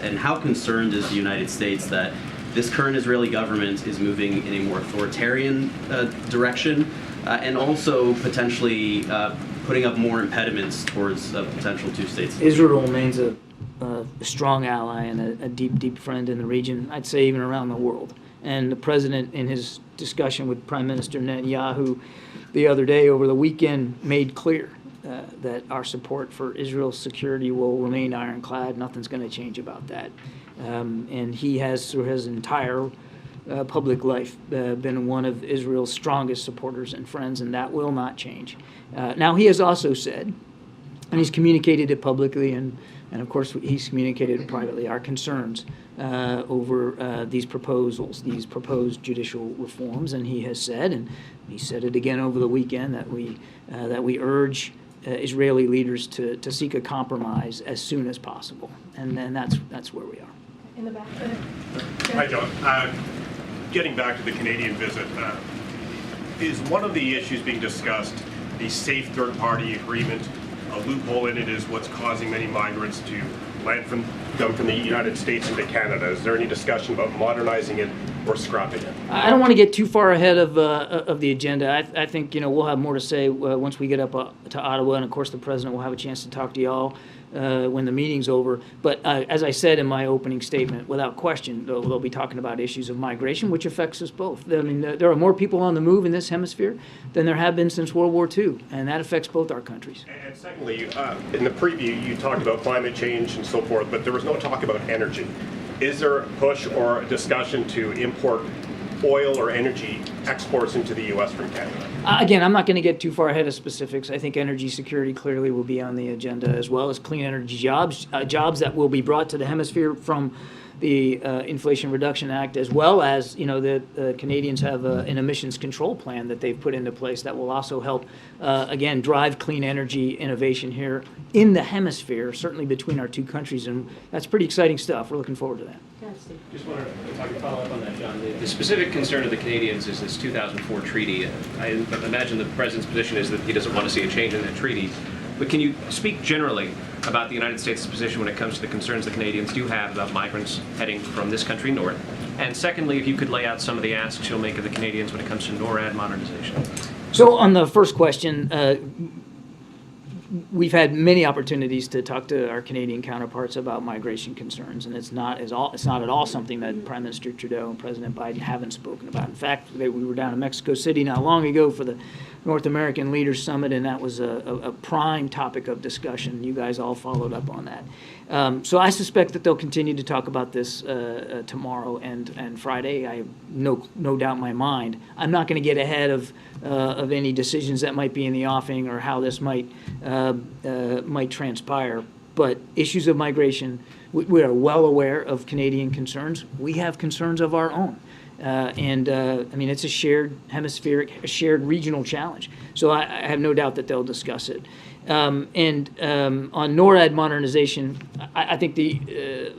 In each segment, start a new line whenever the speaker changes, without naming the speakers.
and how concerned is the United States that this current Israeli government is moving in a more authoritarian direction, and also potentially putting up more impediments towards a potential two-state solution?
Israel remains a strong ally and a deep, deep friend in the region, I'd say even around the world. And the president, in his discussion with Prime Minister Netanyahu the other day over the weekend, made clear that our support for Israel's security will remain ironclad. Nothing's going to change about that. And he has, through his entire public life, been one of Israel's strongest supporters and friends, and that will not change. Now, he has also said, and he's communicated it publicly, and of course he's communicated it privately, our concerns over these proposals, these proposed judicial reforms. And he has said, and he said it again over the weekend, that we urge Israeli leaders to seek a compromise as soon as possible. And then that's where we are.
In the back there.
Hi, John. Getting back to the Canadian visit, is one of the issues being discussed the safe third-party agreement? A loophole in it is what's causing many migrants to land from the United States into Canada. Is there any discussion about modernizing it or scrapping it?
I don't want to get too far ahead of the agenda. I think we'll have more to say once we get up to Ottawa, and of course the president will have a chance to talk to y'all when the meeting's over. But as I said in my opening statement, without question, they'll be talking about issues of migration, which affects us both. I mean, there are more people on the move in this hemisphere than there have been since World War II, and that affects both our countries.
And secondly, in the preview, you talked about climate change and so forth, but there was no talk about energy. Is there a push or a discussion to import oil or energy exports into the U.S. from Canada?
Again, I'm not going to get too far ahead of specifics. I think energy security clearly will be on the agenda, as well as clean energy jobs that will be brought to the hemisphere from the Inflation Reduction Act, as well as the Canadians have an emissions control plan that they've put into place that will also help, again, drive clean energy innovation here in the hemisphere, certainly between our two countries, and that's pretty exciting stuff. We're looking forward to that.
Just want to, if I can follow up on that, John. The specific concern of the Canadians is this 2004 treaty. I imagine the president's position is that he doesn't want to see a change in that treaty. But can you speak generally about the United States' position when it comes to the concerns the Canadians do have about migrants heading from this country north? And secondly, if you could lay out some of the asks you'll make of the Canadians when it comes to NORAD modernization.
So on the first question, we've had many opportunities to talk to our Canadian counterparts about migration concerns, and it's not at all something that Prime Minister Trudeau and President Biden haven't spoken about. In fact, we were down in Mexico City not long ago for the North American Leaders Summit, and that was a prime topic of discussion. You guys all followed up on that. So I suspect that they'll continue to talk about this tomorrow and Friday. I have no doubt in my mind. I'm not going to get ahead of any decisions that might be in the offing or how this might transpire. But issues of migration, we are well aware of Canadian concerns. We have concerns of our own. I mean, it's a shared hemispheric, a shared regional challenge. So I have no doubt that they'll discuss it. On NORAD modernization, I think the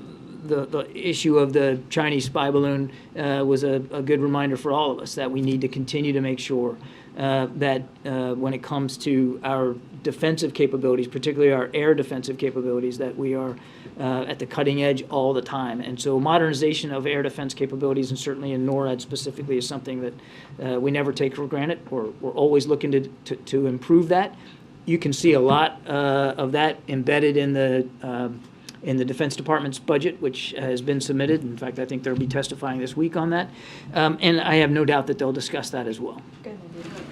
issue of the Chinese spy balloon was a good reminder for all of us that we need to continue to make sure that when it comes to our defensive capabilities, particularly our air defensive capabilities, that we are at the cutting edge all the time. And so modernization of air defense capabilities, and certainly in NORAD specifically, is something that we never take for granted. We're always looking to improve that. You can see a lot of that embedded in the Defense Department's budget, which has been submitted. In fact, I think they'll be testifying this week on that. And I have no doubt that they'll discuss that as well.
Good.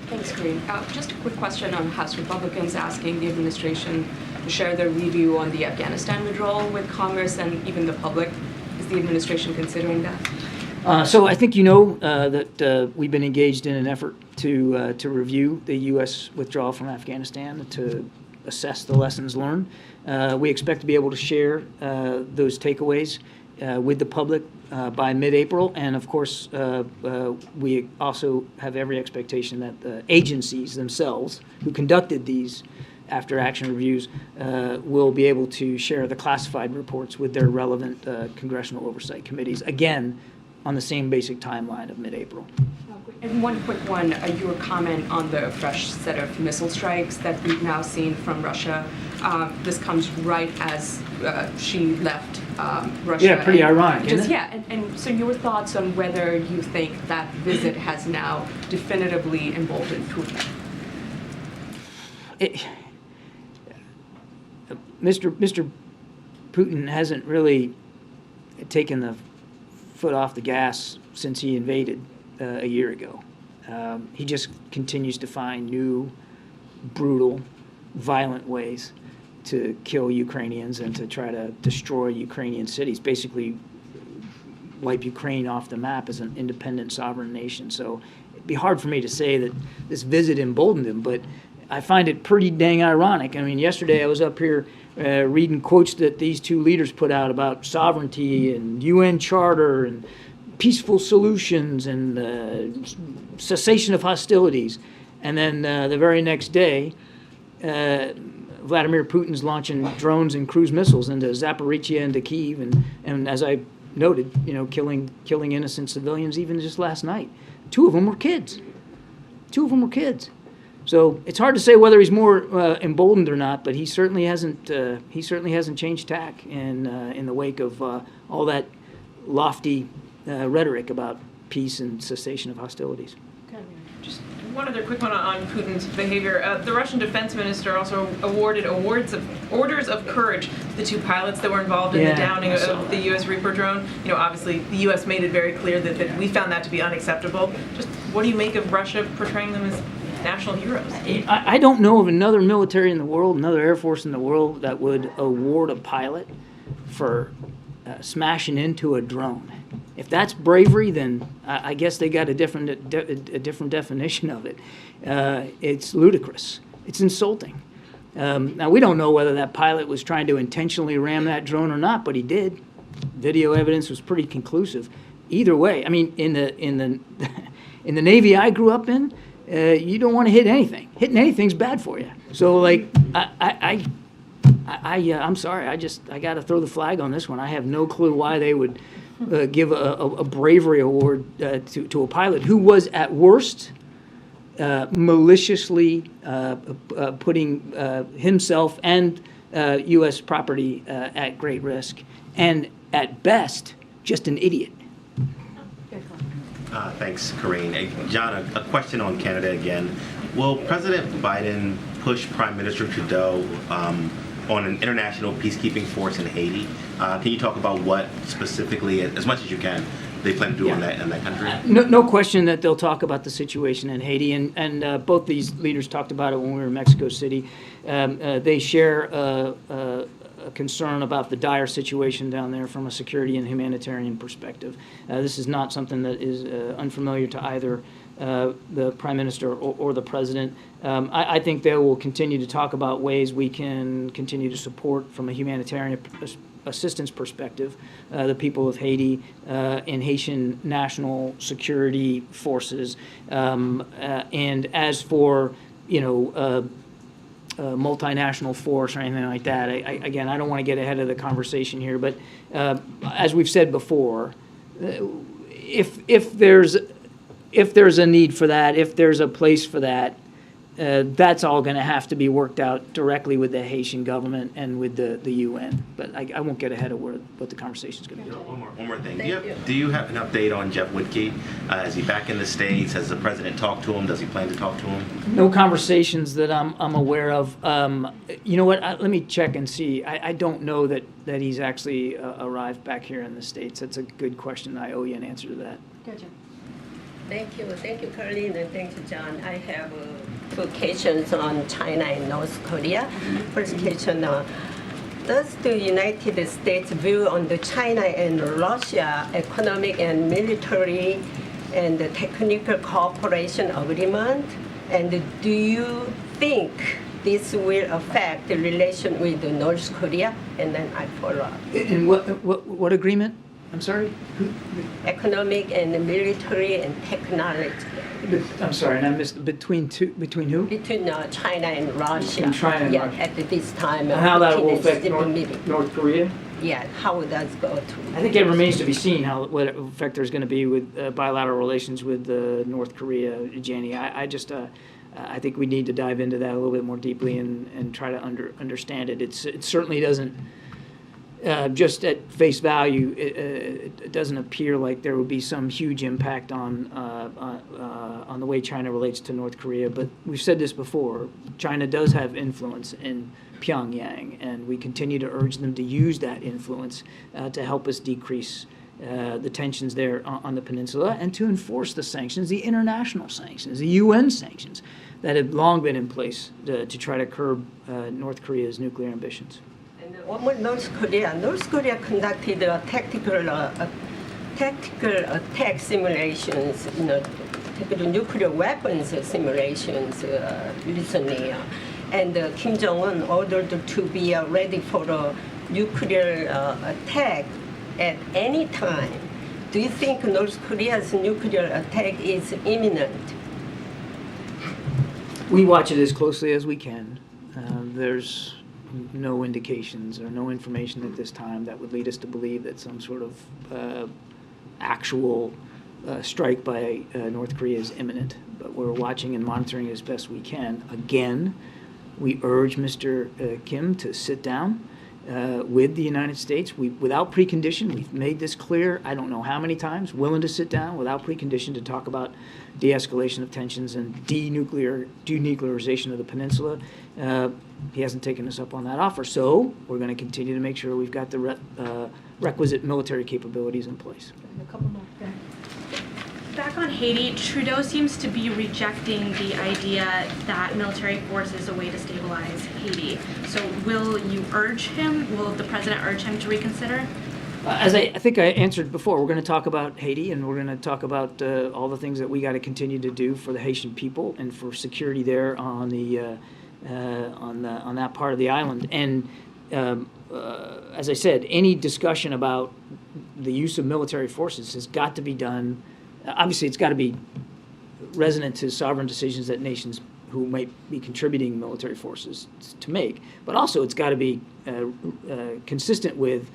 Thanks, Karine. Just a quick question on House Republicans asking the administration to share their review on the Afghanistan withdrawal with Congress and even the public. Is the administration considering that?
So I think you know that we've been engaged in an effort to review the U.S. withdrawal from Afghanistan, to assess the lessons learned. We expect to be able to share those takeaways with the public by mid-April, and of course we also have every expectation that the agencies themselves who conducted these after-action reviews will be able to share the classified reports with their relevant congressional oversight committees, again on the same basic timeline of mid-April.
And one quick one, your comment on the fresh set of missile strikes that we've now seen from Russia. This comes right as she left Russia.
Yeah, pretty ironic, isn't it?
Yeah, and so your thoughts on whether you think that visit has now definitively emboldened Putin?
Mr. Putin hasn't really taken the foot off the gas since he invaded a year ago. He just continues to find new, brutal, violent ways to kill Ukrainians and to try to destroy Ukrainian cities, basically wipe Ukraine off the map as an independent sovereign nation. So it'd be hard for me to say that this visit emboldened him, but I find it pretty dang ironic. I mean, yesterday I was up here reading quotes that these two leaders put out about sovereignty and UN Charter and peaceful solutions and cessation of hostilities. And then the very next day, Vladimir Putin's launching drones and cruise missiles into Zaporizhia and to Kyiv, and as I noted, killing innocent civilians even just last night. Two of them were kids. So it's hard to say whether he's more emboldened or not, but he certainly hasn't changed tack in the wake of all that lofty rhetoric about peace and cessation of hostilities.
Just one other quick one on Putin's behavior. The Russian defense minister also awarded orders of courage to the two pilots that were involved in the downing of the U.S. Reaper drone. Obviously the U.S. made it very clear that we found that to be unacceptable. Just what do you make of Russia portraying them as national heroes?
I don't know of another military in the world, another Air Force in the world that would award a pilot for smashing into a drone. If that's bravery, then I guess they got a different definition of it. It's ludicrous. It's insulting. Now, we don't know whether that pilot was trying to intentionally ram that drone or not, but he did. Video evidence was pretty conclusive. Either way, I mean, in the Navy I grew up in, you don't want to hit anything. Hitting anything's bad for you. So, like, I'm sorry. I got to throw the flag on this one. I have no clue why they would give a bravery award to a pilot who was at worst maliciously putting himself and U.S. property at great risk, and at best, just an idiot.
Thanks, Karine. Hey, John, a question on Canada again. Will President Biden push Prime Minister Trudeau on an international peacekeeping force in Haiti? Can you talk about what specifically, as much as you can, they plan to do in that country?
No question that they'll talk about the situation in Haiti, and both these leaders talked about it when we were in Mexico City. They share a concern about the dire situation down there from a security and humanitarian perspective. This is not something that is unfamiliar to either the Prime Minister or the President. I think they will continue to talk about ways we can continue to support from a humanitarian assistance perspective the people of Haiti and Haitian national security forces. And as for, multinational force or anything like that. Again, I don't want to get ahead of the conversation here, but as we've said before, if there's a need for that, if there's a place for that, that's all going to have to be worked out directly with the Haitian government and with the UN. But I won't get ahead of what the conversation is going to be.
One more thing. Do you have an update on Jeff Whitkey? Is he back in the States? Has the president talked to him? Does he plan to talk to him?
No conversations that I'm aware of. You know what? Let me check and see. I don't know that he's actually arrived back here in the States. That's a good question. I owe you an answer to that.
Gotcha.
Thank you, Karine, and thank you, John. I have two questions on China and North Korea. First question, does the United States view on the China and Russia economic and military and technical cooperation agreement? And do you think this will affect the relation with North Korea? And then I follow up.
And what agreement? I'm sorry?
Economic and military and technology.
I'm sorry, and I missed between who?
Between China and Russia.
Between China and
yeah,
Russia.
at this time.
And how that will affect
meeting.
North Korea?
yet. How does go to?
I think it remains to be seen what effect there's going to be with bilateral relations with North Korea, Jenny. I think we need to dive into that a little bit more deeply and try to understand it. It certainly doesn't, just at face value, it doesn't appear like there would be some huge impact on the way China relates to North Korea. But we've said this before, China does have influence in Pyongyang, and we continue to urge them to use that influence to help us decrease the tensions there on the peninsula and to enforce the sanctions, the international sanctions, the UN sanctions that have long been in place to try to curb North Korea's nuclear ambitions.
And one more, North Korea. North Korea conducted tactical attack simulations, tactical nuclear weapons simulations recently. And Kim Jong-un ordered to be ready for a nuclear attack at any time. Do you think North Korea's nuclear attack is imminent?
We watch it as closely as we can. There's no indications or no information at this time that would lead us to believe that some sort of actual strike by North Korea is imminent. But we're watching and monitoring as best we can. Again, we urge Mr. Kim to sit down with the United States. Without precondition, we've made this clear, I don't know how many times, willing to sit down without precondition to talk about de-escalation of tensions and denuclearization of the peninsula. He hasn't taken us up on that offer, so we're going to continue to make sure we've got the requisite military capabilities in place.
A couple more. Yeah.
Back on Haiti, Trudeau seems to be rejecting the idea that military force is a way to stabilize Haiti. So will you urge him, will the president urge him to reconsider?
As I think I answered before, we're going to talk about Haiti, and we're going to talk about all the things that we got to continue to do for the Haitian people and for security there on that part of the island. And as I said, any discussion about the use of military forces has got to be done. Obviously, it's got to be resonant to sovereign decisions that nations who might be contributing military forces to make, but also it's got to be consistent with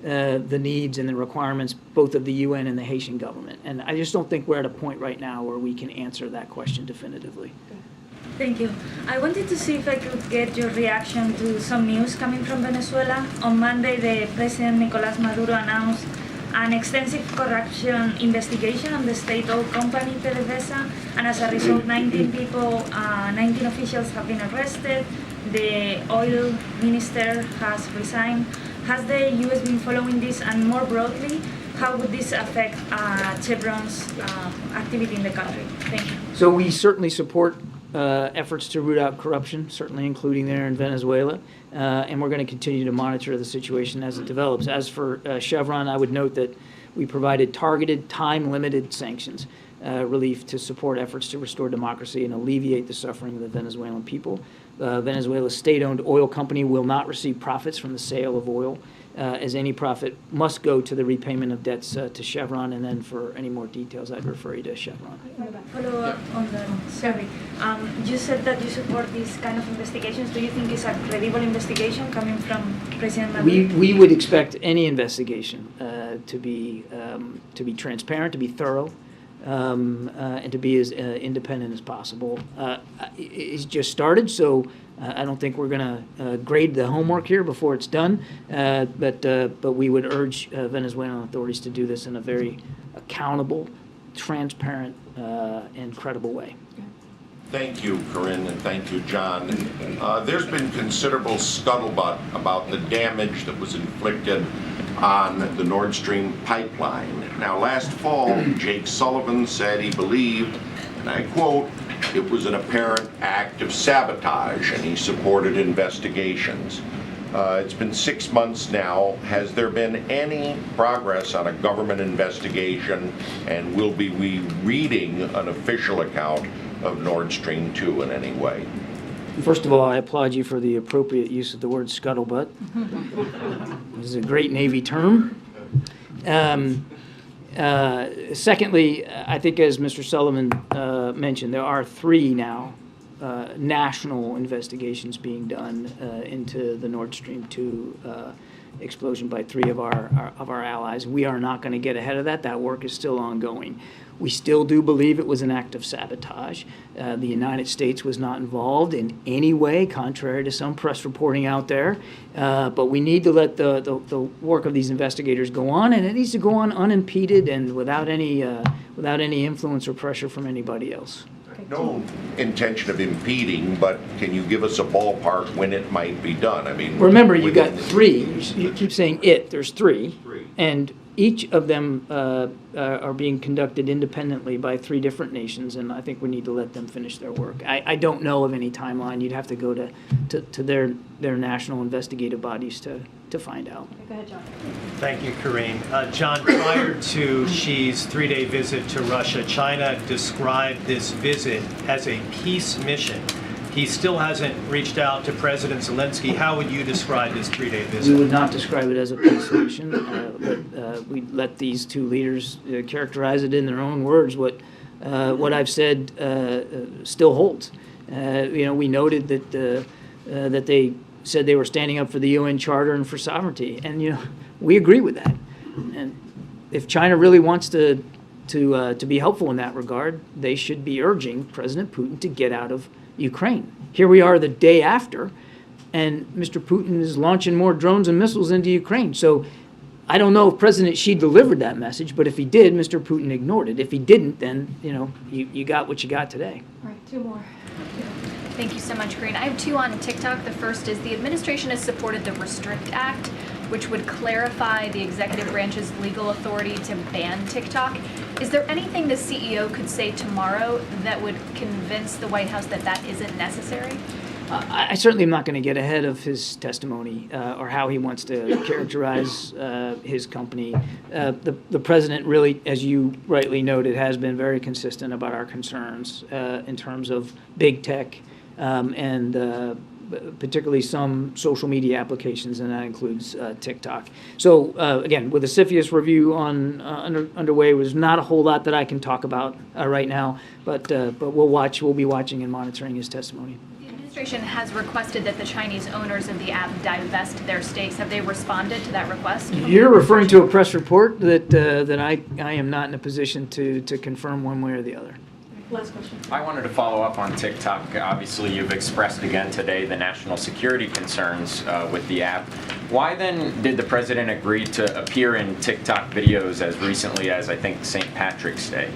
the needs and the requirements both of the UN and the Haitian government. And I just don't think we're at a point right now where we can answer that question definitively.
Thank you. I wanted to see if I could get your reaction to some news coming from Venezuela. On Monday, the President Nicolás Maduro announced an extensive corruption investigation on the state-owned company PDVSA, and as a result, 19 officials have been arrested. The oil minister has resigned. Has the U.S. been following this, and more broadly, how would this affect Chevron's activity in the country? Thank you.
So we certainly support efforts to root out corruption, certainly including there in Venezuela, and we're going to continue to monitor the situation as it develops. As for Chevron, I would note that we provided targeted, time-limited sanctions relief to support efforts to restore democracy and alleviate the suffering of the Venezuelan people. Venezuela's state-owned oil company will not receive profits from the sale of oil, as any profit must go to the repayment of debts to Chevron, and then for any more details, I'd refer you to Chevron.
Follow up on the survey. You said that you support these kind of investigations. Do you think it's a credible investigation coming from President Maduro?
We would expect any investigation to be transparent, to be thorough, and to be as independent as possible. It's just started, so I don't think we're going to grade the homework here before it's done, but we would urge Venezuelan authorities to do this in a very accountable, transparent, and credible way.
Thank you, Karine, and thank you, John. There's been considerable scuttlebutt about the damage that was inflicted on the Nord Stream pipeline. Now, last fall, Jake Sullivan said he believed, and I quote, it was an apparent act of sabotage, and he supported investigations. It's been 6 months now. Has there been any progress on a government investigation, and will we be reading an official account of Nord Stream 2 in any way?
First of all, I applaud you for the appropriate use of the word scuttlebutt. This is a great Navy term. Secondly, I think as Mr. Sullivan mentioned, there are 3 now national investigations being done into the Nord Stream 2 explosion by 3 of our allies. We are not going to get ahead of that. That work is still ongoing. We still do believe it was an act of sabotage. The United States was not involved in any way, contrary to some press reporting out there. But we need to let the work of these investigators go on, and it needs to go on unimpeded and without any influence or pressure from anybody else.
No intention of impeding, but can you give us a ballpark when it might be done? I mean,
Remember, you got 3. You keep saying it. There's 3. And each of them are being conducted independently by 3 different nations, and I think we need to let them finish their work. I don't know of any timeline. You'd have to go to their national investigative bodies to find out.
Go ahead, John.
Thank you, Karine. John, prior to Xi's 3-day visit to Russia, China described this visit as a peace mission. He still hasn't reached out to President Zelensky. How would you describe this 3-day visit?
We would not describe it as a peace mission. We let these 2 leaders characterize it in their own words. What I've said still holds. We noted that they said they were standing up for the UN Charter and for sovereignty, and we agree with that. And if China really wants to be helpful in that regard, they should be urging President Putin to get out of Ukraine. Here we are the day after, and Mr. Putin is launching more drones and missiles into Ukraine. So I don't know if President Xi delivered that message, but if he did, Mr. Putin ignored it. If he didn't, then you got what you got today.
All right, 2 more.
Thank you so much, Karine. I have 2 on TikTok. The first is the administration has supported the Restrict Act, which would clarify the executive branch's legal authority to ban TikTok. Is there anything the CEO could say tomorrow that would convince the White House that that isn't necessary?
I certainly am not going to get ahead of his testimony or how he wants to characterize his company. The president really, as you rightly noted, has been very consistent about our concerns in terms of big tech and particularly some social media applications, and that includes TikTok. So again, with the CFIUS review underway, there's not a whole lot that I can talk about right now, but we'll be watching and monitoring his testimony.
The administration has requested that the Chinese owners of the app divest their stakes. Have they responded to that request?
You're referring to a press report that I am not in a position to confirm one way or the other.
Last question.
I wanted to follow up on TikTok. Obviously, you've expressed again today the national security concerns with the app. Why then did the president agree to appear in TikTok videos as recently as, I think, St. Patrick's Day?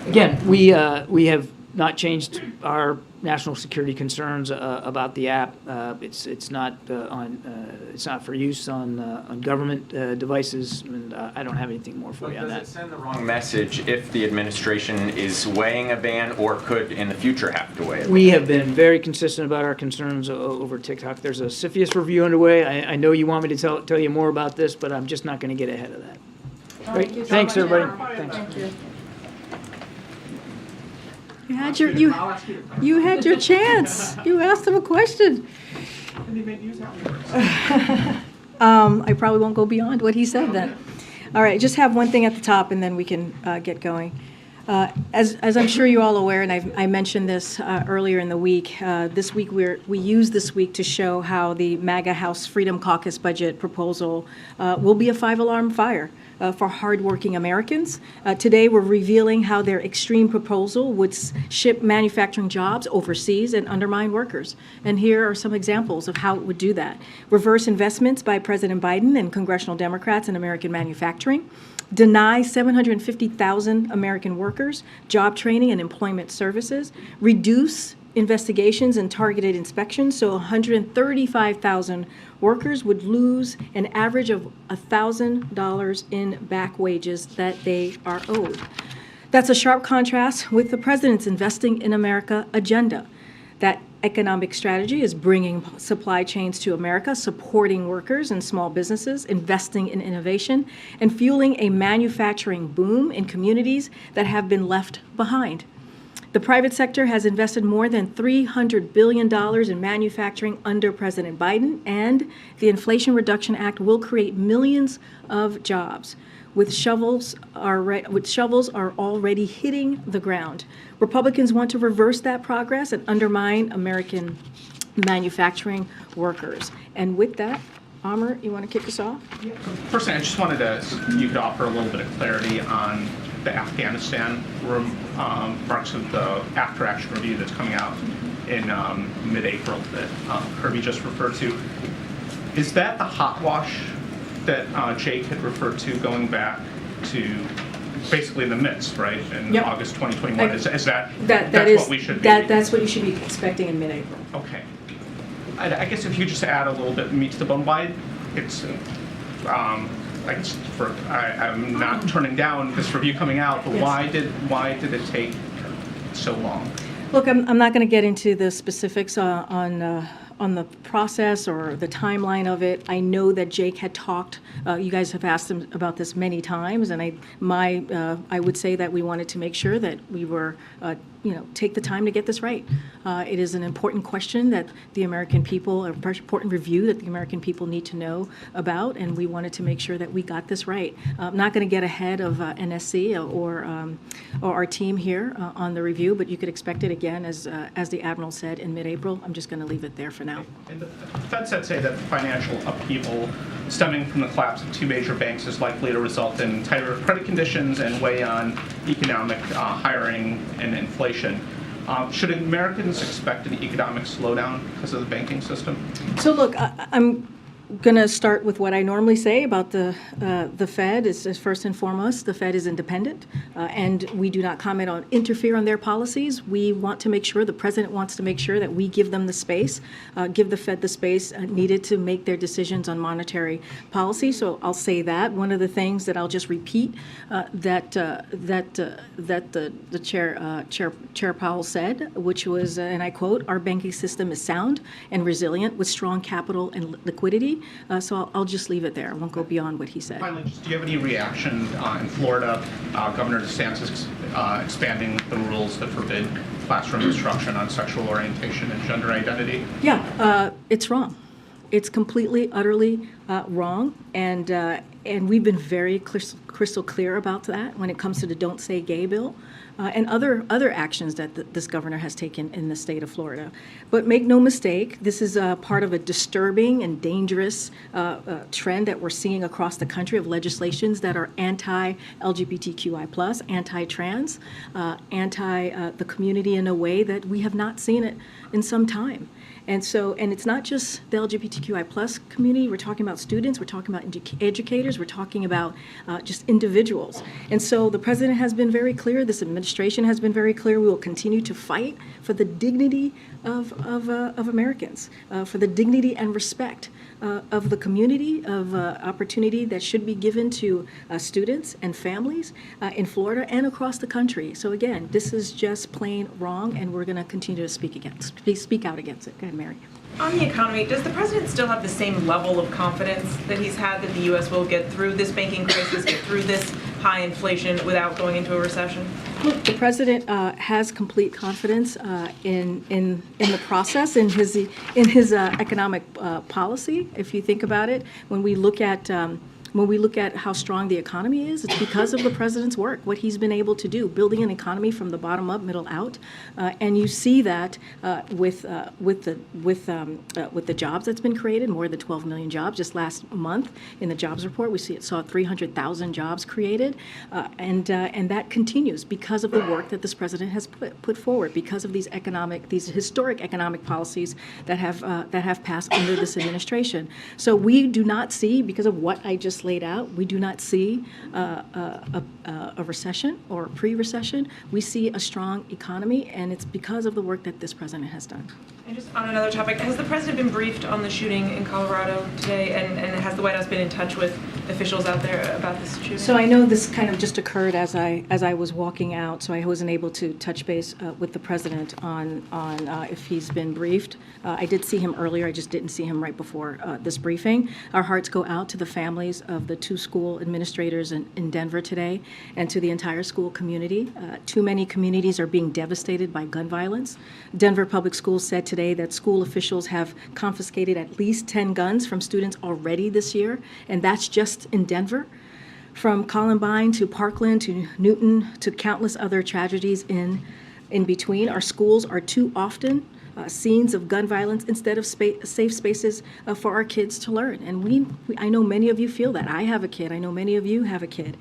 Again, we have not changed our national security concerns about the app. It's not for use on government devices, and I don't have anything more for you on that.
Does it send the wrong message if the administration is weighing a ban or could in the future have to weigh it?
We have been very consistent about our concerns over TikTok. There's a CFIUS review underway. I know you want me to tell you more about this, but I'm just not going to get ahead of that. Great. Thanks, everybody. Thanks.
Thank you.
You had your chance. You asked him a question. I probably won't go beyond what he said then. All right, just have one thing at the top, and then we can get going. As I'm sure you're all aware, and I mentioned this earlier in the week, this week we use this week to show how the MAGA House Freedom Caucus budget proposal will be a 5-alarm fire for hardworking Americans. Today, we're revealing how their extreme proposal would ship manufacturing jobs overseas and undermine workers. And here are some examples of how it would do that. Reverse investments by President Biden and congressional Democrats in American manufacturing. Deny 750,000 American workers job training and employment services. Reduce investigations and targeted inspections, so 135,000 workers would lose an average of $1,000 in back wages that they are owed. That's a sharp contrast with the president's Investing in America agenda. That economic strategy is bringing supply chains to America, supporting workers and small businesses, investing in innovation, and fueling a manufacturing boom in communities that have been left behind. The private sector has invested more than $300 billion in manufacturing under President Biden, and the Inflation Reduction Act will create millions of jobs. With shovels are already hitting the ground. Republicans want to reverse that progress and undermine American manufacturing workers. And with that, Amr, you want to kick us off?
First, I just wanted to, you could offer a little bit of clarity on the Afghanistan marks of the after-action review that's coming out in mid-April that Kirby just referred to. Is that the hot wash that Jake had referred to going back to basically the midst, right, in
Yep.
August 2021? Is that
That's
what we should be?
That's what you should be expecting in mid-April.
Okay. I guess if you just add a little bit meat to the bone, why it's, I guess I'm not turning down this review coming out, but
Yes.
why did it take so long?
Look, I'm not going to get into the specifics on the process or the timeline of it. I know that Jake had talked. You guys have asked him about this many times, and I would say that we wanted to make sure that we were, take the time to get this right. It is an important question that the American people, an important review that the American people need to know about, and we wanted to make sure that we got this right. I'm not going to get ahead of NSC or our team here on the review, but you could expect it again, as the Admiral said, in mid-April. I'm just going to leave it there for now.
And the Fed said say that the financial upheaval stemming from the collapse of two major banks is likely to result in tighter credit conditions and weigh on economic hiring and inflation. Should Americans expect an economic slowdown because of the banking system?
So look, I'm going to start with what I normally say about the Fed. Is first and foremost, the Fed is independent, and we do not comment on, interfere on their policies. We want to make sure, the president wants to make sure that we give them the space, give the Fed the space needed to make their decisions on monetary policy. So I'll say that. One of the things that I'll just repeat that the Chair Powell said, which was, and I quote, "Our banking system is sound and resilient with strong capital and liquidity." So I'll just leave it there. I won't go beyond what he said.
Finally, do you have any reaction in Florida? Governor DeSantis expanding the rules that forbid classroom instruction on sexual orientation and gender identity?
Yeah, it's wrong. It's completely, utterly wrong, and we've been very crystal clear about that when it comes to the Don't Say Gay bill and other actions that this governor has taken in the state of Florida. But make no mistake, this is part of a disturbing and dangerous trend that we're seeing across the country of legislations that are anti-LGBTQI+, anti-trans, anti the community in a way that we have not seen it in some time. And it's not just the LGBTQI+ community. We're talking about students. We're talking about educators. We're talking about just individuals. And so the president has been very clear. This administration has been very clear. We will continue to fight for the dignity of Americans, for the dignity and respect of the community, of opportunity that should be given to students and families in Florida and across the country. So again, this is just plain wrong, and we're going to continue to speak out against it. Go ahead, Mary.
On the economy, does the president still have the same level of confidence that he's had that the U.S. will get through this banking crisis, get through this high inflation without going into a recession?
Look, the president has complete confidence in the process, in his economic policy. If you think about it, when we look at how strong the economy is, it's because of the president's work, what he's been able to do, building an economy from the bottom up, middle out, and you see that with the jobs that's been created, more than 12 million jobs just last month in the jobs report. We saw 300,000 jobs created, and that continues because of the work that this president has put forward, because of these historic economic policies that have passed under this administration. So we do not see, because of what I just laid out, we do not see a recession or a pre-recession. We see a strong economy, and it's because of the work that this president has done.
And just on another topic, has the president been briefed on the shooting in Colorado today, and has the White House been in touch with officials out there about this shooting?
So I know this kind of just occurred as I was walking out, so I wasn't able to touch base with the president on if he's been briefed. I did see him earlier. I just didn't see him right before this briefing. Our hearts go out to the families of the two school administrators in Denver today, and to the entire school community. Too many communities are being devastated by gun violence. Denver Public Schools said today that school officials have confiscated at least 10 guns from students already this year, and that's just in Denver. From Columbine to Parkland to Newton to countless other tragedies in between, our schools are too often scenes of gun violence instead of safe spaces for our kids to learn. And I know many of you feel that. I have a kid. I know many of you have a kid.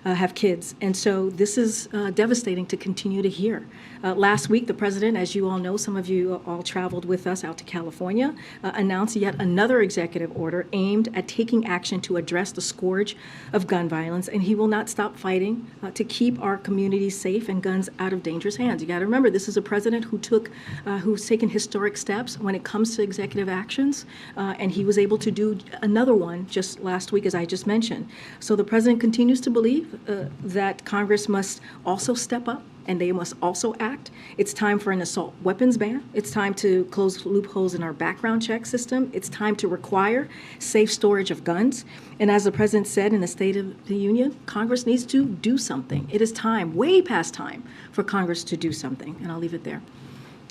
Have kids. And so this is devastating to continue to hear. Last week, the president, as you all know, some of you all traveled with us out to California, announced yet another executive order aimed at taking action to address the scourge of gun violence. And he will not stop fighting to keep our communities safe and guns out of dangerous hands. You got to remember, this is a president who's taken historic steps when it comes to executive actions. And he was able to do another one just last week, as I just mentioned. So the president continues to believe that Congress must also step up and they must also act. It's time for an assault weapons ban. It's time to close loopholes in our background check system. It's time to require safe storage of guns. And as the president said in the State of the Union, Congress needs to do something. It is time, way past time, for Congress to do something. And I'll leave it there.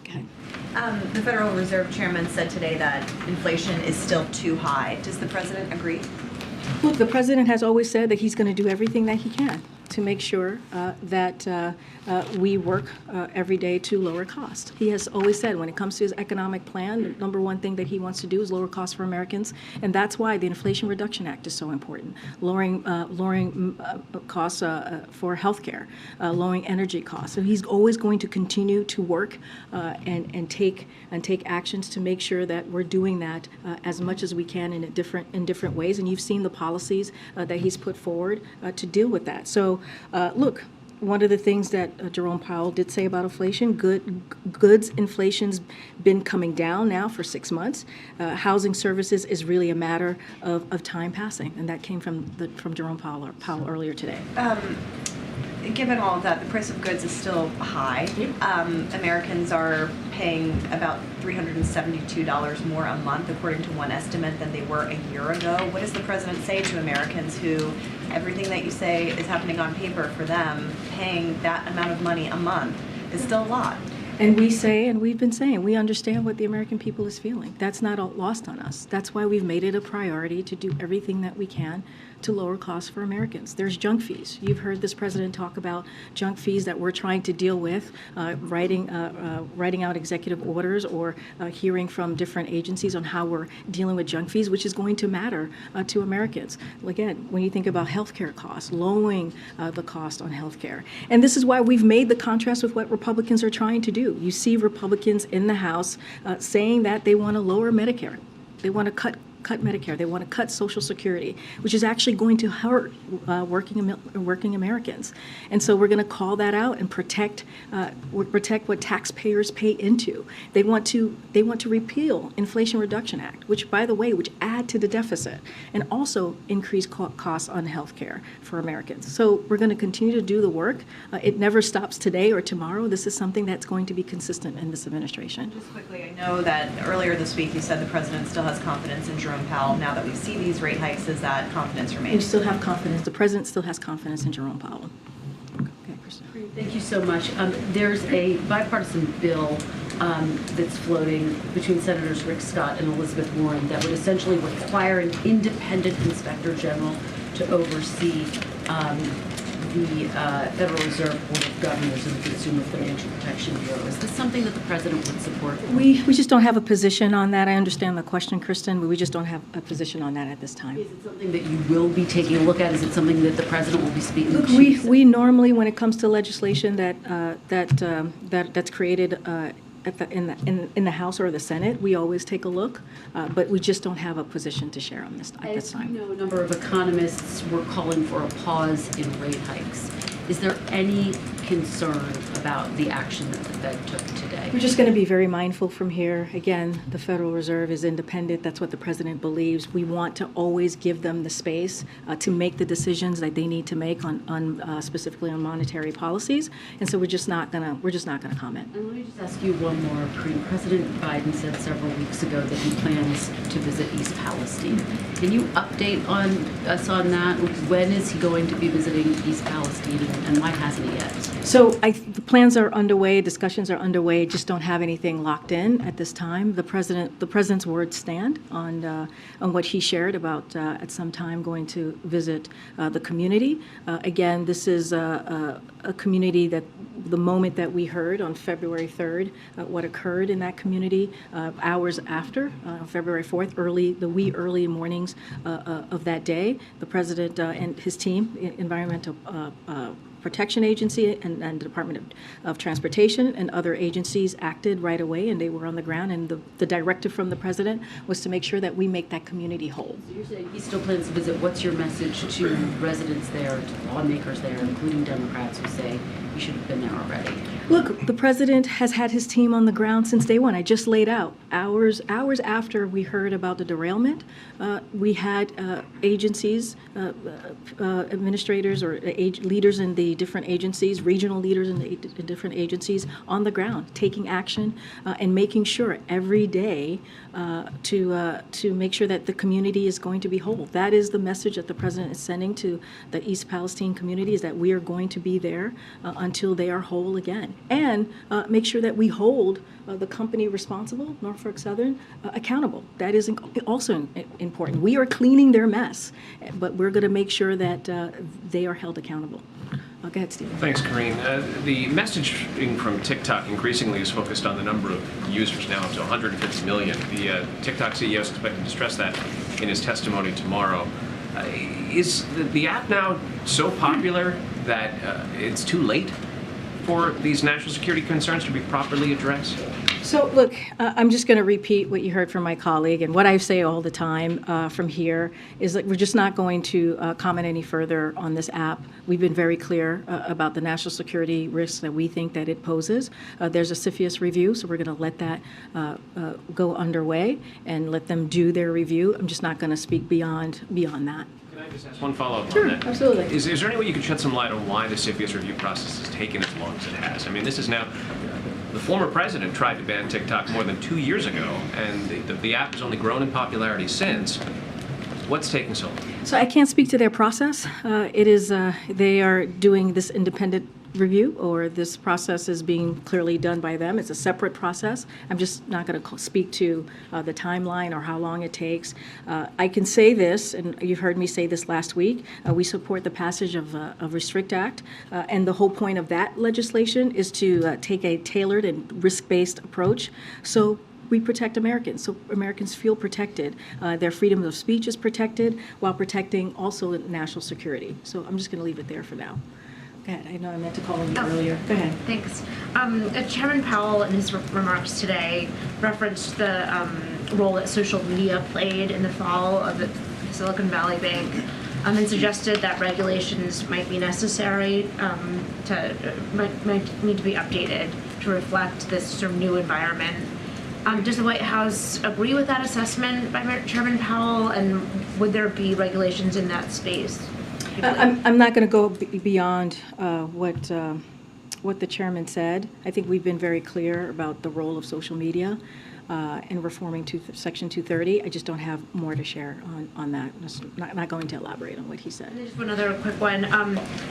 Okay.
The Federal Reserve Chairman said today that inflation is still too high. Does the president agree?
Look, the president has always said that he's going to do everything that he can to make sure that we work every day to lower cost. He has always said when it comes to his economic plan, the number one thing that he wants to do is lower costs for Americans, and that's why the Inflation Reduction Act is so important. Lowering costs for health care, lowering energy costs. So he's always going to continue to work and take actions to make sure that we're doing that as much as we can in different ways. And you've seen the policies that he's put forward to deal with that. So look, one of the things that Jerome Powell did say about inflation, goods inflation's been coming down now for 6 months. Housing services is really a matter of time passing, and that came from Jerome Powell earlier today.
Given all of that, the price of goods is still high. Americans are paying about $372 more a month, according to one estimate, than they were a year ago. What does the president say to Americans who everything that you say is happening on paper for them, paying that amount of money a month is still a lot?
And we say, and we've been saying, we understand what the American people is feeling. That's not lost on us. That's why we've made it a priority to do everything that we can to lower costs for Americans. There's junk fees. You've heard this president talk about junk fees that we're trying to deal with, writing out executive orders or hearing from different agencies on how we're dealing with junk fees, which is going to matter to Americans. Again, when you think about healthcare costs, lowering the cost on healthcare. And this is why we've made the contrast with what Republicans are trying to do. You see Republicans in the House saying that they want to lower Medicare. They want to cut Medicare. They want to cut Social Security, which is actually going to hurt working Americans. And so we're going to call that out and protect what taxpayers pay into. They want to repeal Inflation Reduction Act, which, by the way, which add to the deficit and also increase costs on health care for Americans. So we're going to continue to do the work. It never stops today or tomorrow. This is something that's going to be consistent in this administration.
Just quickly, I know that earlier this week you said the president still has confidence in Jerome Powell. Now that we see these rate hikes, does that confidence remain?
We still have confidence. The president still has confidence in Jerome Powell. Okay, Kristen.
Thank you so much. There's a bipartisan bill that's floating between Senators Rick Scott and Elizabeth Warren that would essentially require an independent inspector general to oversee the Federal Reserve Board of Governors and the Consumer Financial Protection Bureau. Is this something that the president would support?
We just don't have a position on that. I understand the question, Kristen, but we just don't have a position on that at this time.
Is it something that you will be taking a look at? Is it something that the president will be speaking
Look,
to?
we normally, when it comes to legislation that's created in the House or the Senate, we always take a look, but we just don't have a position to share on this at this time.
As you know, a number of economists were calling for a pause in rate hikes. Is there any concern about the action that the Fed took today?
We're just going to be very mindful from here. Again, the Federal Reserve is independent. That's what the president believes. We want to always give them the space to make the decisions that they need to make on specifically on monetary policies. And so we're just not going to comment.
And let me just ask you one more, Karine. President Biden said several weeks ago that he plans to visit East Palestine. Can you update us on that? When is he going to be visiting East Palestine, and why hasn't he yet?
So the plans are underway, discussions are underway, just don't have anything locked in at this time. The president's words stand on what he shared about at some time going to visit the community. Again, this is a community that the moment that we heard on February 3rd, what occurred in that community hours after, February 4th, early mornings of that day, the president and his team, Environmental Protection Agency and the Department of Transportation and other agencies acted right away, and they were on the ground, and the directive from the president was to make sure that we make that community whole.
So you're saying he still plans to visit. What's your message to residents there, to lawmakers there, including Democrats who say you should have been there already?
Look, the president has had his team on the ground since day one. I just laid out hours after we heard about the derailment. We had agencies, administrators or leaders in the different agencies, regional leaders in the different agencies on the ground, taking action and making sure every day to make sure that the community is going to be whole. That is the message that the president is sending to the East Palestine community, is that we are going to be there until they are whole again. And make sure that we hold the company responsible, Norfolk Southern, accountable. That is also important. We are cleaning their mess, but we're going to make sure that they are held accountable. Go ahead, Stephen.
Thanks, Karine. The messaging from TikTok increasingly is focused on the number of users, now up to 150 million. The TikTok CEO is expected to stress that in his testimony tomorrow. Is the app now so popular that it's too late for these national security concerns to be properly addressed?
So look, I'm just going to repeat what you heard from my colleague, and what I say all the time from here is that we're just not going to comment any further on this app. We've been very clear about the national security risks that we think that it poses. There's a CFIUS review, so we're going to let that go underway and let them do their review. I'm just not going to speak beyond that.
Can I just ask one follow-up
Sure,
on that?
absolutely.
Is there any way you could shed some light on why the CFIUS review process has taken as long as it has? I mean, this is now, the former president tried to ban TikTok more than 2 years ago, and the app has only grown in popularity since. What's taking so long?
So I can't speak to their process. They are doing this independent review, or this process is being clearly done by them. It's a separate process. I'm just not going to speak to the timeline or how long it takes. I can say this, and you've heard me say this last week, we support the passage of Restrict Act, and the whole point of that legislation is to take a tailored and risk-based approach. So we protect Americans, so Americans feel protected. Their freedom of speech is protected while protecting also national security. So I'm just going to leave it there for now. Go ahead. I know I meant to call on you earlier. Go ahead.
Thanks. Chairman Powell, in his remarks today, referenced the role that social media played in the fall of the Silicon Valley Bank, and suggested that regulations might be necessary, might need to be updated to reflect this sort of new environment. Does the White House agree with that assessment by Chairman Powell, and would there be regulations in that space?
I'm not going to go beyond what the chairman said. I think we've been very clear about the role of social media in reforming Section 230. I just don't have more to share on that. I'm not going to elaborate on what he said.
And just one other quick one.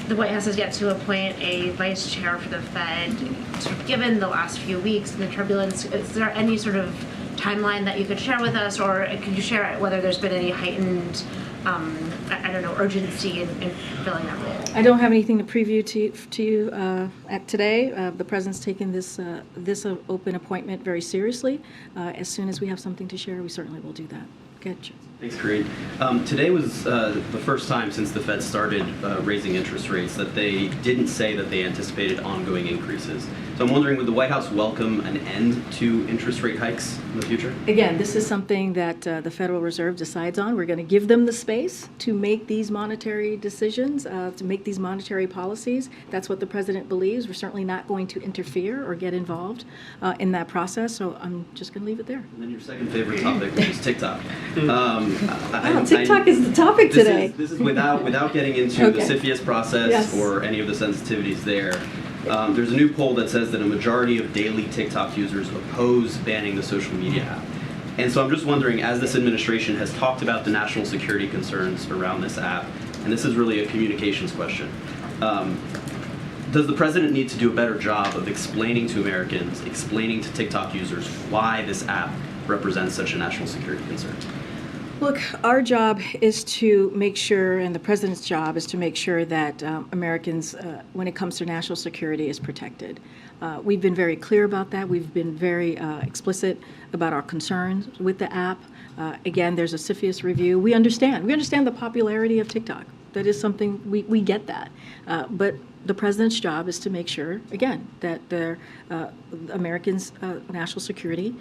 The White House has yet to appoint a vice chair for the Fed. Sort of given the last few weeks and the turbulence, is there any sort of timeline that you could share with us, or could you share whether there's been any heightened urgency in filling that role?
I don't have anything to preview to you at today. The president's taken this open appointment very seriously. As soon as we have something to share, we certainly will do that. Good.
Thanks, Karine. Today was the first time since the Fed started raising interest rates that they didn't say that they anticipated ongoing increases. So I'm wondering, would the White House welcome an end to interest rate hikes in the future?
Again, this is something that the Federal Reserve decides on. We're going to give them the space to make these monetary decisions, to make these monetary policies. That's what the president believes. We're certainly not going to interfere or get involved in that process. So I'm just going to leave it there.
And then your second favorite topic, which is TikTok.
TikTok is the topic today.
This is without getting into the CFIUS process
Yes.
or any of the sensitivities there. There's a new poll that says that a majority of daily TikTok users oppose banning the social media app. And so I'm just wondering, as this administration has talked about the national security concerns around this app, and this is really a communications question, does the president need to do a better job of explaining to Americans, explaining to TikTok users why this app represents such a national security concern?
Look, our job is to make sure, and the president's job is to make sure that Americans, when it comes to national security, is protected. We've been very clear about that. We've been very explicit about our concerns with the app. Again, there's a CFIUS review. We understand the popularity of TikTok. That is something, we get that. But the president's job is to make sure, again, that the Americans' national security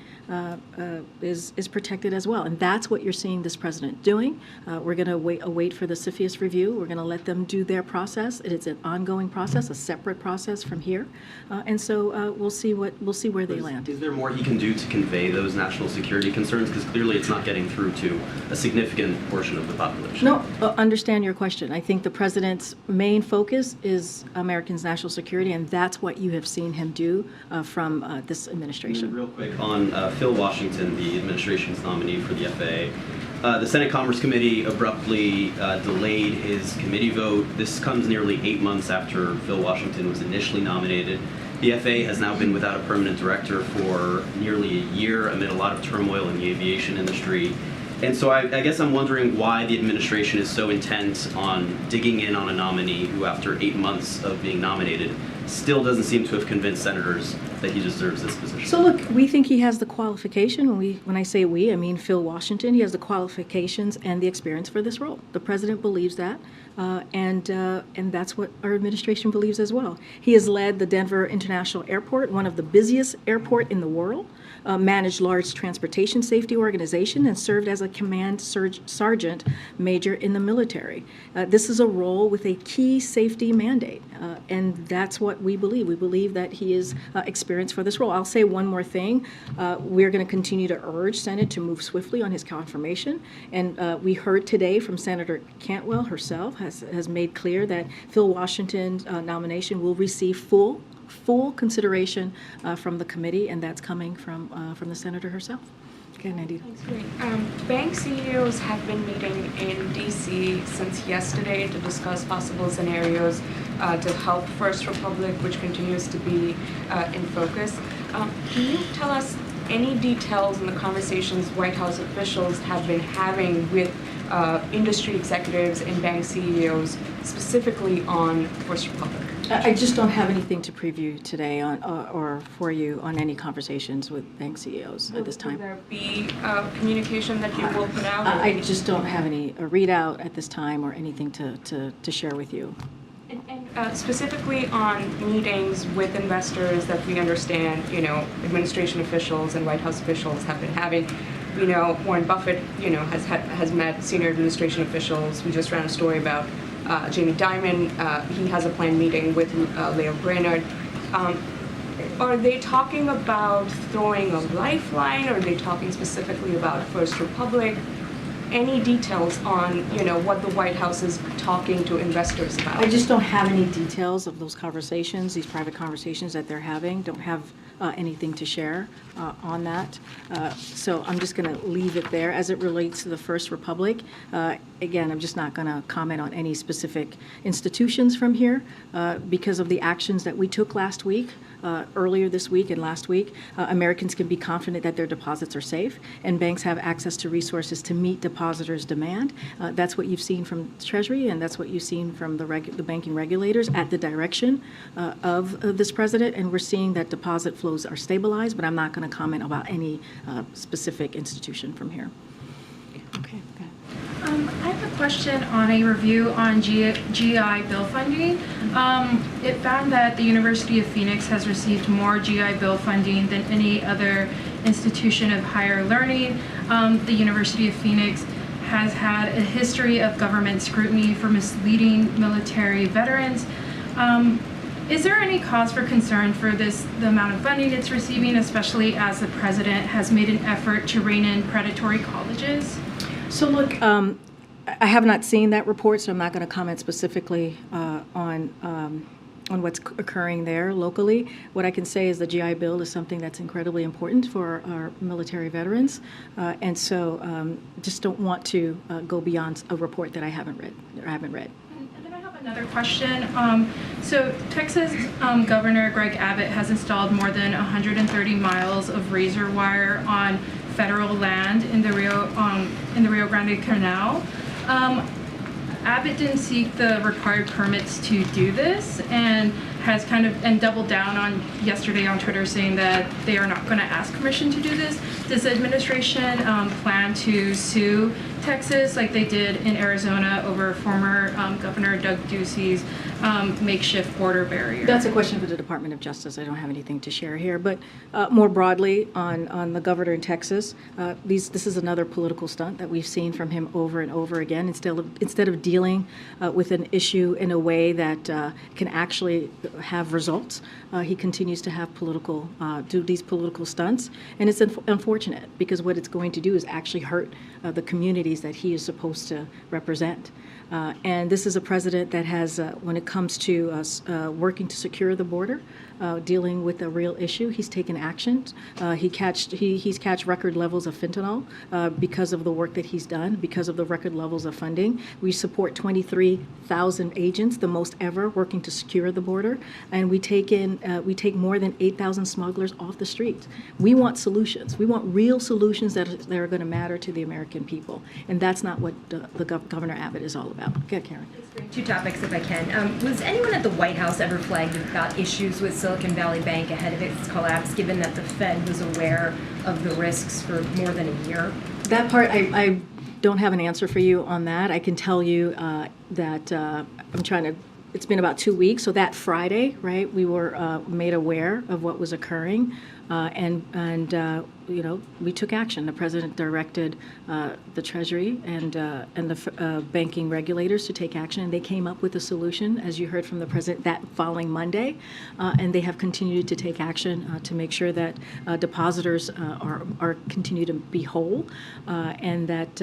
is protected as well. And that's what you're seeing this president doing. We're going to wait for the CFIUS review. We're going to let them do their process. It's an ongoing process, a separate process from here. And so we'll see where they land.
Is there more he can do to convey those national security concerns? Because clearly it's not getting through to a significant portion of the population.
No, understand your question. I think the president's main focus is Americans' national security, and that's what you have seen him do from this administration.
And real quick on Phil Washington, the administration's nominee for the FAA. The Senate Commerce Committee abruptly delayed his committee vote. This comes nearly 8 months after Phil Washington was initially nominated. The FAA has now been without a permanent director for nearly a year amid a lot of turmoil in the aviation industry. And so I guess I'm wondering why the administration is so intent on digging in on a nominee who, after 8 months of being nominated, still doesn't seem to have convinced senators that he deserves this position.
So look, we think he has the qualification. When I say we, I mean Phil Washington. He has the qualifications and the experience for this role. The president believes that, and that's what our administration believes as well. He has led the Denver International Airport, one of the busiest airport in the world, managed large transportation safety organization, and served as a command sergeant major in the military. This is a role with a key safety mandate, and that's what we believe. We believe that he is experienced for this role. I'll say one more thing. We're going to continue to urge Senate to move swiftly on his confirmation, and we heard today from Senator Cantwell herself has made clear that Phil Washington's nomination will receive full consideration from the committee, and that's coming from the senator herself. Okay, Nandita.
Thanks, great. Bank CEOs have been meeting in D.C. since yesterday to discuss possible scenarios to help First Republic, which continues to be in focus. Can you tell us any details on the conversations White House officials have been having with industry executives and bank CEOs, specifically on First Republic?
I just don't have anything to preview today on or for you on any conversations with bank CEOs at this time.
Will there be communication that you will put out?
I just don't have a readout at this time or anything to share with you.
And specifically on meetings with investors that we understand, administration officials and White House officials have been having. We know Warren Buffett, has met senior administration officials. We just ran a story about Jamie Dimon. He has a planned meeting with Leo Brainerd. Are they talking about throwing a lifeline? Or are they talking specifically about First Republic? Any details on, what the White House is talking to investors about?
I just don't have any details of those conversations, these private conversations that they're having. Don't have anything to share on that. So I'm just going to leave it there. As it relates to the First Republic, again, I'm just not going to comment on any specific institutions from here because of the actions that we took last week. Earlier this week and last week, Americans can be confident that their deposits are safe, and banks have access to resources to meet depositors' demand. That's what you've seen from Treasury, and that's what you've seen from the banking regulators at the direction of this president, and we're seeing that deposit flows are stabilized, but I'm not going to comment about any specific institution from here. Okay.
I have a question on a review on GI Bill funding. It found that the University of Phoenix has received more GI Bill funding than any other institution of higher learning. The University of Phoenix has had a history of government scrutiny for misleading military veterans. Is there any cause for concern for the amount of funding it's receiving, especially as the president has made an effort to rein in predatory colleges?
So look, I have not seen that report, so I'm not going to comment specifically on what's occurring there locally. What I can say is the GI Bill is something that's incredibly important for our military veterans, and so just don't want to go beyond a report that I haven't read.
And then I have Another question. So Texas Governor Greg Abbott has installed more than 130 miles of razor wire on federal land in the Rio Grande Canal. Abbott didn't seek the required permits to do this, and has doubled down on yesterday on Twitter saying that they are not going to ask permission to do this. Does the administration plan to sue Texas like they did in Arizona over former Governor Doug Ducey's makeshift border barrier?
That's a question for the Department of Justice. I don't have anything to share here. But more broadly on the governor in Texas, this is another political stunt that we've seen from him over and over again. Instead of dealing with an issue in a way that can actually have results, he continues to have do these political stunts. And it's unfortunate because what it's going to do is actually hurt the communities that he is supposed to represent. And this is a president that has, when it comes to working to secure the border, dealing with a real issue, he's taken action. He's catched record levels of fentanyl because of the work that he's done, because of the record levels of funding. We support 23,000 agents, the most ever, working to secure the border, and we take more than 8,000 smugglers off the streets. We want solutions. We want real solutions that are going to matter to the American people, and that's not what the Governor Abbott is all about. Go ahead, Karen.
Two topics, if I can. Was anyone at the White House ever flagged about issues with Silicon Valley Bank ahead of its collapse, given that the Fed was aware of the risks for more than a year?
That part, I don't have an answer for you on that. I can tell you that it's been about 2 weeks, so that Friday, right, we were made aware of what was occurring, and we took action. The president directed the Treasury and the banking regulators to take action, and they came up with a solution, as you heard from the president, that following Monday, and they have continued to take action to make sure that depositors are continue to be whole, and that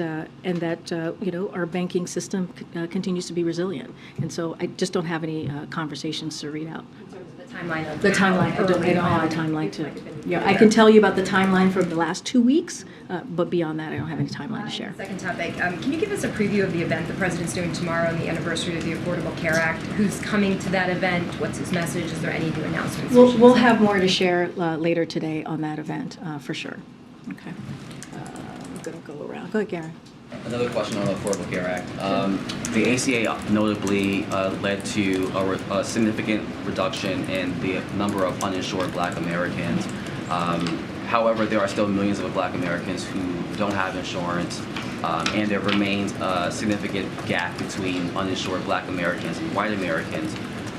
our banking system continues to be resilient. And so I just don't have any conversations to read out.
Timeline of
the timeline. I don't have a timeline to. Yeah, I can tell you about the timeline from the last 2 weeks, but beyond that, I don't have any timeline to share.
Second topic. Can you give us a preview of the event the president's doing tomorrow on the anniversary of the Affordable Care Act? Who's coming to that event? What's his message? Is there any new announcements?
We'll have more to share later today on that event, for sure. Okay. I'm going to go around. Go ahead, Garen.
Another question on the Affordable Care Act. The ACA notably led to a significant reduction in the number of uninsured Black Americans. However, there are still millions of Black Americans who don't have insurance, and there remains a significant gap between uninsured Black Americans and white Americans.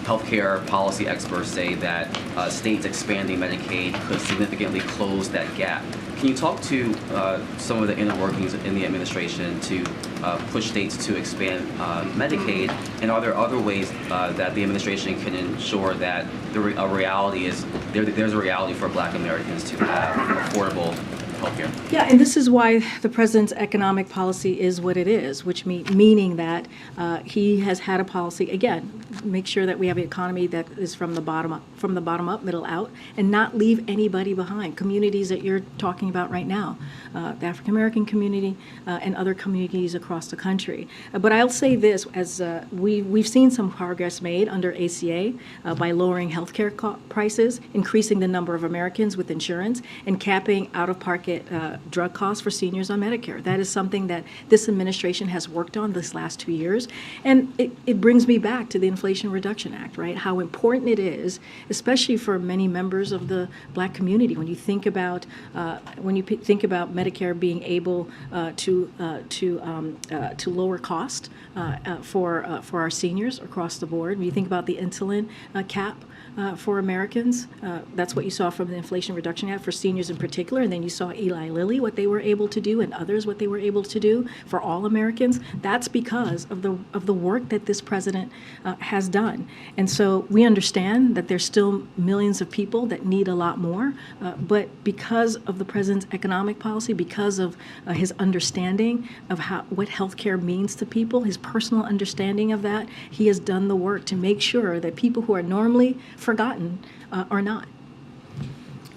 Healthcare policy experts say that states expanding Medicaid could significantly close that gap. Can you talk to some of the inner workings in the administration to push states to expand Medicaid? And are there other ways that the administration can ensure that there's a reality for Black Americans to have affordable healthcare?
Yeah, and this is why the president's economic policy is what it is, which meaning that he has had a policy, again, make sure that we have an economy that is from the bottom up, middle out, and not leave anybody behind. Communities that you're talking about right now, the African American community and other communities across the country. But I'll say this, as we've seen some progress made under ACA by lowering healthcare prices, increasing the number of Americans with insurance, and capping out-of-pocket drug costs for seniors on Medicare. That is something that this administration has worked on this last 2 years. And it brings me back to the Inflation Reduction Act, right? How important it is, especially for many members of the Black community. When you think about Medicare being able to lower cost for our seniors across the board. When you think about the insulin cap for Americans, that's what you saw from the Inflation Reduction Act for seniors in particular, and then you saw Eli Lilly, what they were able to do, and others what they were able to do for all Americans. That's because of the work that this president has done. And so we understand that there's still millions of people that need a lot more, but because of the president's economic policy, because of his understanding of what healthcare means to people, his personal understanding of that, he has done the work to make sure that people who are normally forgotten are not.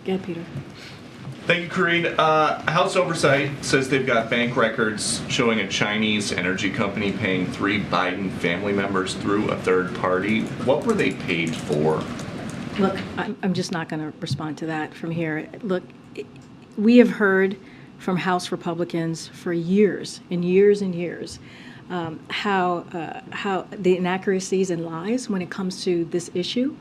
Go ahead, Peter.
Thank you, Karine. House Oversight says they've got bank records showing a Chinese energy company paying 3 Biden family members through a third party. What were they paid for?
Look, I'm just not going to respond to that from here. Look, we have heard from House Republicans for years and years and years how the inaccuracies and lies when it comes to this issue.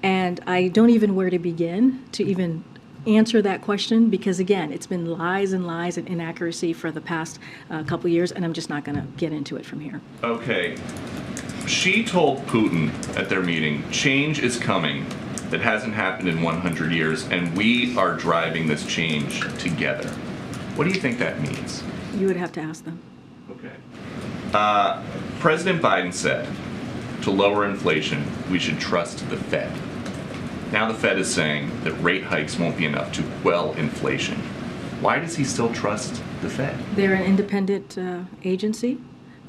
And I don't even know where to begin to even answer that question because, again, it's been lies and lies and inaccuracy for the past couple years, and I'm just not going to get into it from here.
Okay. She told Putin at their meeting, change is coming that hasn't happened in 100 years, and we are driving this change together. What do you think that means?
You would have to ask them.
Okay. President Biden said, to lower inflation, we should trust the Fed. Now the Fed is saying that rate hikes won't be enough to quell inflation. Why does he still trust the Fed?
They're an independent agency.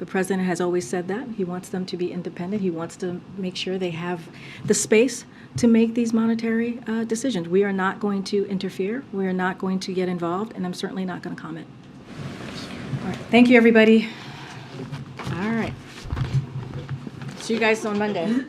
The president has always said that. He wants them to be independent. He wants to make sure they have the space to make these monetary decisions. We are not going to interfere. We are not going to get involved, and I'm certainly not going to comment. All right. Thank you, everybody. All right. See you guys on Monday.